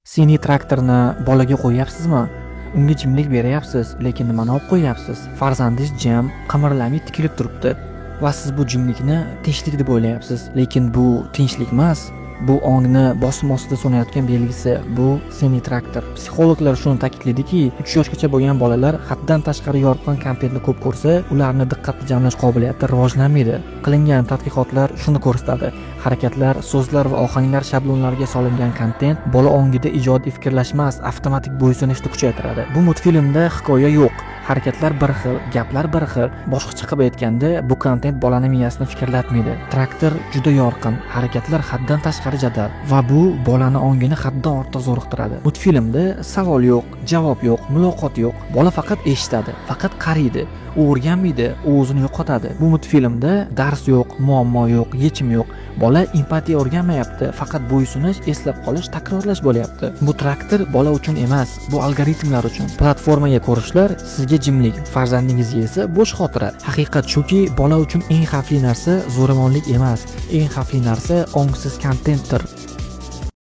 Seni traktorni bolaga qo'yapsizmi? Unga jimlik beryapsiz, lekin nimani olib qo'yapsiz? Farzandingiz jim, qimirlamay tikilib turibdi va siz bu jimlikni tinchlik deb o'ylayapsiz, lekin bu tinchlik emas. Bu ongni bosim ostida so'nayotgan belgisi. Bu seni traktor. Psixologlar shuni ta'kidlaydiki, 3 yoshgacha bo'lgan bolalar haddan tashqari yorqin kontentni ko'p ko'rsa, ularni diqqatni jamlash qobiliyati rivojlanmaydi. Qilingan tadqiqotlar shuni ko'rsatadi. Harakatlar, so'zlar va ohanglar shablonlariga solingan kontent bola ongida ijodiy fikrlashmas, avtomatik bo'ysunishni kuchaytiradi. Bu multfilmda hikoya yo'q. Harakatlar bir xil, gaplar bir xil. Boshqacha qilib aytganda, bu kontent bolani miyasini fikrlatmaydi. Traktor juda yorqin, harakatlar haddan tashqari jadal va bu bolani ongini haddan ortiq zo'riqtiradi. Multfilmda savol yo'q, javob yo'q, muloqot yo'q. Bola faqat eshitadi, faqat qaraydi. U o'rganmaydi, u o'zini yo'qotadi. Bu multfilmda dars yo'q, muammo yo'q, yechim yo'q. Bola empatiya o'rganmayapti, faqat bo'ysunish, eslab qolish, takrorlash bo'lyapti. Bu traktor bola uchun emas, bu algoritmlar uchun. Platformaga ko'rishlar sizga jimlik, farzandingizga esa bo'sh xotira. Haqiqat shuki, bola uchun eng xavfli narsa zo'ravonlik emas, eng xavfli narsa ongsiz kontentdir.